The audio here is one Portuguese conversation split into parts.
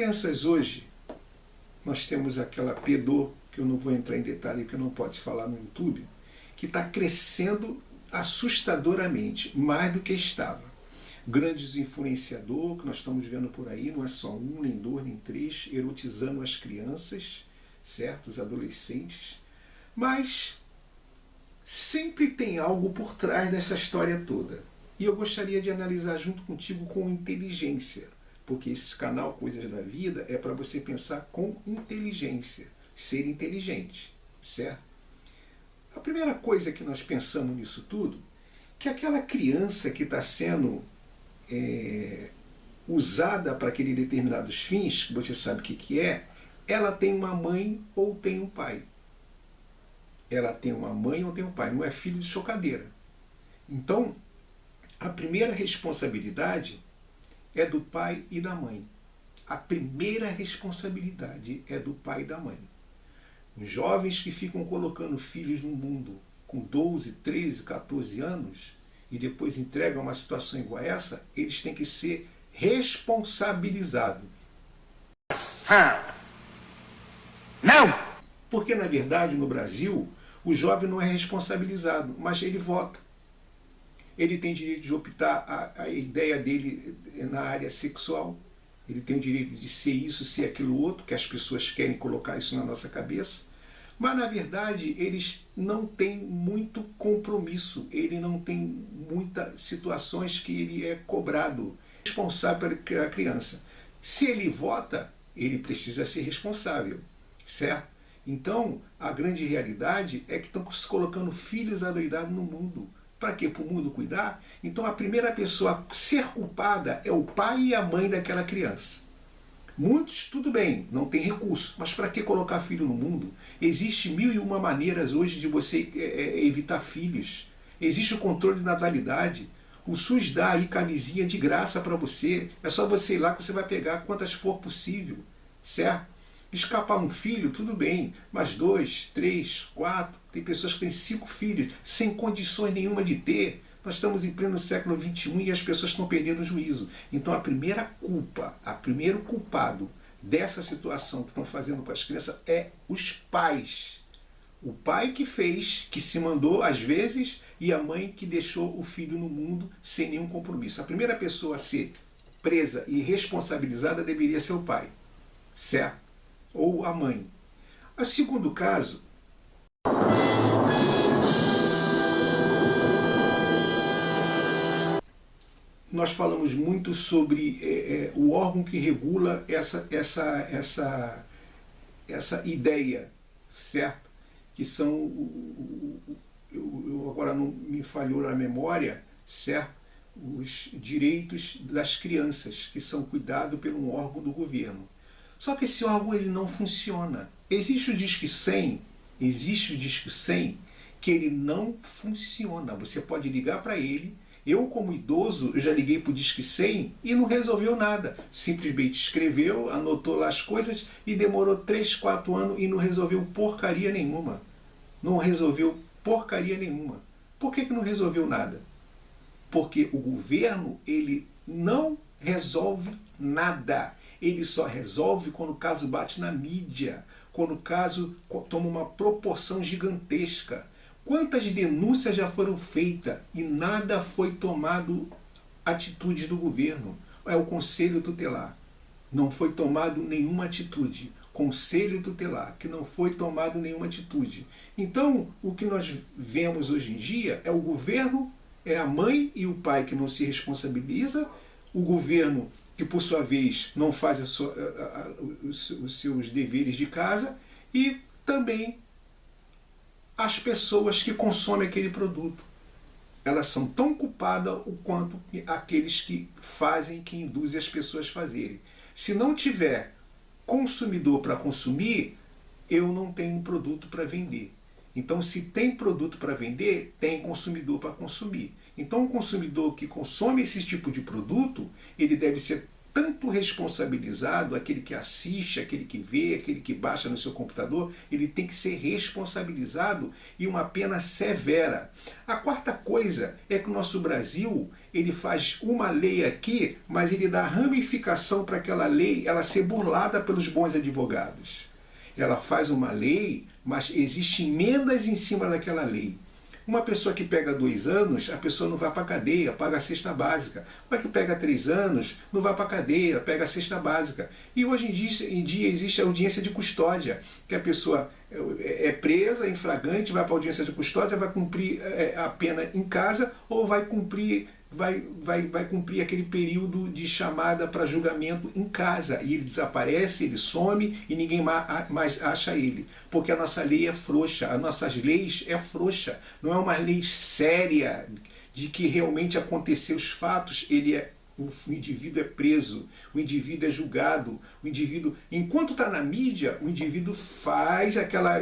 crianças hoje, nós temos aquela pedô, que eu não vou entrar em detalhe, que não pode falar no YouTube, que está crescendo assustadoramente, mais do que estava. Grandes influenciadores que nós estamos vendo por aí, não é só um, nem dois, nem três, erotizando as crianças, certo? Os adolescentes. Mas sempre tem algo por trás dessa história toda. E eu gostaria de analisar junto contigo com inteligência, porque esse canal Coisas da Vida é para você pensar com inteligência, ser inteligente, certo? A primeira coisa que nós pensamos nisso tudo, que aquela criança que está sendo usada para aqueles determinados fins, que você sabe o que é, ela tem uma mãe ou tem um pai. Ela tem uma mãe ou tem um pai, não é filho de chocadeira. Então, a primeira responsabilidade é do pai e da mãe. A primeira responsabilidade é do pai e da mãe. Os jovens que ficam colocando filhos no mundo com 12, 13, 14 anos e depois entregam uma situação igual a essa, eles têm que ser responsabilizados. Não! Porque, na verdade, no Brasil, o jovem não é responsabilizado, mas ele vota. Ele tem direito de optar a ideia dele na área sexual. Ele tem o direito de ser isso, ser aquilo outro, que as pessoas querem colocar isso na nossa cabeça. Mas, na verdade, eles não têm muito compromisso. Ele não tem muitas situações que ele é cobrado, responsável pela criança. Se ele vota, ele precisa ser responsável, certo? Então, a grande realidade é que estão se colocando filhos adoidados no mundo. Para quê? Para o mundo cuidar? Então a primeira pessoa a ser culpada é o pai e a mãe daquela criança. Muitos, tudo bem, não tem recurso, mas para que colocar filho no mundo? Existe 1001 maneiras hoje de você evitar filhos. Existe o controle de natalidade. O SUS dá aí camisinha de graça para você. É só você ir lá que você vai pegar quantas for possível, certo? Escapar um filho, tudo bem, mas 2, 3, 4, tem pessoas que têm 5 filhos, sem condições nenhuma de ter. Nós estamos em pleno século XXI e as pessoas estão perdendo o juízo. Então a primeira culpa, o primeiro culpado dessa situação que estão fazendo com as crianças é os pais. O pai que fez, que se mandou às vezes, e a mãe que deixou o filho no mundo sem nenhum compromisso. A primeira pessoa a ser presa e responsabilizada deveria ser o pai, certo? Ou a mãe. O segundo caso, nós falamos muito sobre o órgão que regula essa ideia, certo? Que são, eu agora não me falhou a memória, certo? Os direitos das crianças, que são cuidados por um órgão do governo. Só que esse órgão ele não funciona. Existe o Disque 100, que ele não funciona. Você pode ligar para ele. Eu, como idoso, eu já liguei para o Disque 100 e não resolveu nada. Simplesmente escreveu, anotou lá as coisas e demorou 3, 4 anos e não resolveu porcaria nenhuma. Não resolveu porcaria nenhuma. Por que não resolveu nada? Porque o governo ele não resolve nada. Ele só resolve quando o caso bate na mídia, quando o caso toma uma proporção gigantesca. Quantas denúncias já foram feitas e nada foi tomado atitude do governo? É o Conselho Tutelar. Não foi tomado nenhuma atitude. Conselho Tutelar, que não foi tomado nenhuma atitude. Então, o que nós vemos hoje em dia é o governo, é a mãe e o pai que não se responsabiliza, o governo que por sua vez não faz os seus deveres de casa, e também as pessoas que consomem aquele produto. Elas são tão culpadas quanto aqueles que fazem, que induzem as pessoas a fazerem. Se não tiver consumidor para consumir, eu não tenho produto para vender. Então, se tem produto para vender, tem consumidor para consumir. Então, o consumidor que consome esse tipo de produto, ele deve ser tanto responsabilizado, aquele que assiste, aquele que vê, aquele que baixa no seu computador, ele tem que ser responsabilizado e uma pena severa. A quarta coisa é que o nosso Brasil, ele faz uma lei aqui, mas ele dá ramificação para aquela lei ela ser burlada pelos bons advogados. Ela faz uma lei, mas existem emendas em cima daquela lei. Uma pessoa que pega 2 anos, a pessoa não vai para a cadeia, paga a cesta básica. Uma que pega 3 anos, não vai para a cadeia, pega a cesta básica. E hoje em dia existe a audiência de custódia, que a pessoa é presa em flagrante, vai para a audiência de custódia, vai cumprir a pena em casa ou vai cumprir aquele período de chamada para julgamento em casa. E ele desaparece, ele some e ninguém mais acha ele. Porque a nossa lei é frouxa, as nossas leis é frouxa. Não é uma lei séria de que realmente aconteceu os fatos. O indivíduo é preso, o indivíduo é julgado, o indivíduo, enquanto está na mídia, o indivíduo faz aquela...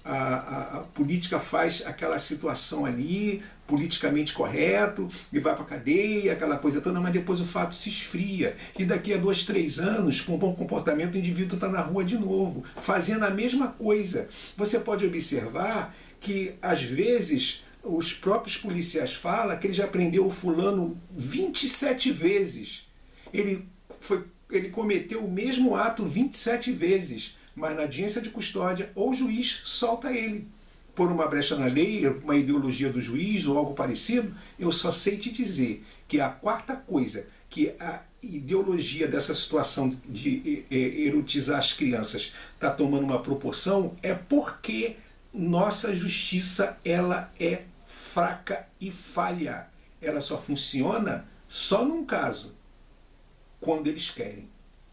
A política faz aquela situação ali, politicamente correto, e vai para a cadeia, aquela coisa toda, mas depois o fato se esfria. E daqui a 2, 3 anos, com um bom comportamento, o indivíduo está na rua de novo, fazendo a mesma coisa. Você pode observar que, às vezes, os próprios policiais falam que ele já prendeu o fulano 27 vezes. Ele cometeu o mesmo ato 27 vezes. Mas na audiência de custódia, ou o juiz solta ele. Por uma brecha na lei, uma ideologia do juiz ou algo parecido, eu só sei te dizer que a quarta coisa, que a ideologia dessa situação de erotizar as crianças está tomando uma proporção, é porque nossa justiça ela é fraca e falha. Ela só funciona só num caso, quando eles querem.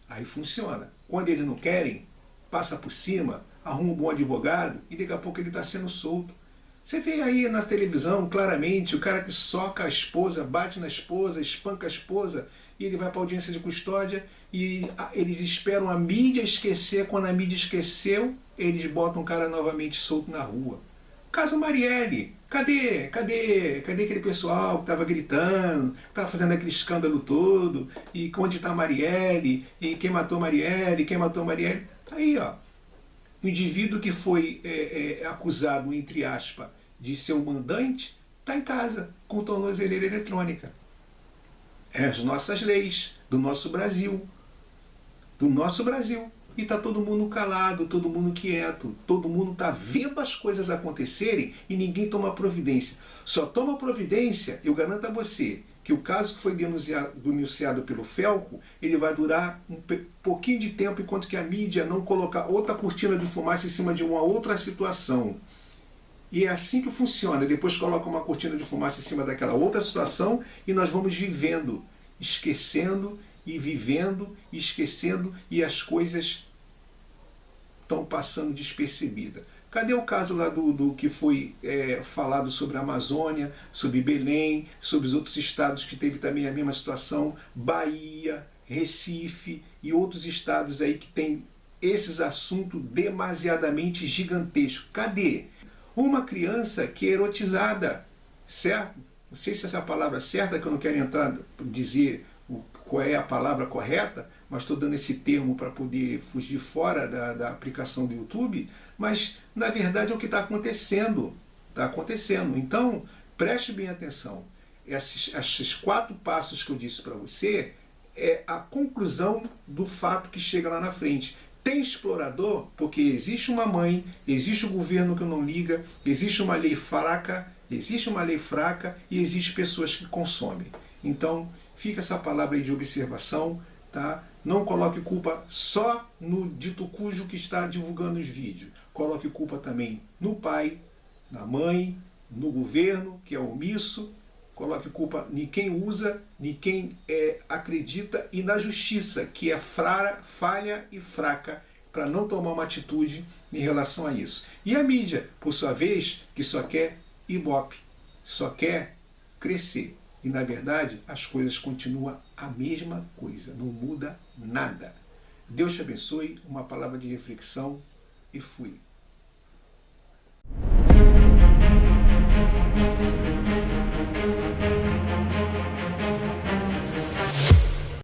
Aí funciona. Quando eles não querem, passa por cima, arruma um bom advogado e daqui a pouco ele está sendo solto. Você vê aí na televisão claramente o cara que soca a esposa, bate na esposa, espanca a esposa e ele vai para a audiência de custódia e eles esperam a mídia esquecer. Quando a mídia esqueceu, eles botam o cara novamente solto na rua. Caso Marielle, cadê aquele pessoal que estava gritando, que estava fazendo aquele escândalo todo, e onde está Marielle, e quem matou Marielle, Tá aí, ó. O indivíduo que foi acusado, entre aspas, de ser o mandante, está em casa, com tornozeleira eletrônica. É as nossas leis, do nosso Brasil. Do nosso Brasil. E está todo mundo calado, todo mundo quieto, todo mundo está vendo as coisas acontecerem e ninguém toma providência. Só toma providência, eu garanto a você, que o caso que foi denunciado pelo Felco, ele vai durar um pouquinho de tempo, enquanto que a mídia não colocar outra cortina de fumaça em cima de uma outra situação. E é assim que funciona. Depois coloca uma cortina de fumaça em cima daquela outra situação e nós vamos vivendo, esquecendo e vivendo e esquecendo, e as coisas estão passando despercebida. Cadê o caso lá do que foi falado sobre a Amazônia, sobre Belém, sobre os outros estados que teve também a mesma situação, Bahia, Recife e outros estados aí que tem esses assuntos demasiadamente gigantescos? Cadê? Uma criança que é erotizada, certo? Não sei se essa é a palavra certa, que eu não quero entrar, dizer qual é a palavra correta, mas estou dando esse termo para poder fugir fora da aplicação do YouTube, mas na verdade é o que está acontecendo. Está acontecendo. Então, preste bem atenção. Esses 4 passos que eu disse para você é a conclusão do fato que chega lá na frente. Tem explorador porque existe uma mãe, existe o governo que não liga, existe uma lei fraca, e existe pessoas que consomem. Então, fica essa palavra aí de observação, tá? Não coloque culpa só no dito cujo que está divulgando os vídeos. Coloque culpa também no pai, na mãe, no governo, que é omisso. Coloque culpa em quem usa, em quem acredita, e na justiça, que é falha e fraca, para não tomar uma atitude em relação a isso. E a mídia, por sua vez, que só quer ibope, só quer crescer. E, na verdade, as coisas continuam a mesma coisa, não muda nada. Deus te abençoe, uma palavra de reflexão e fui.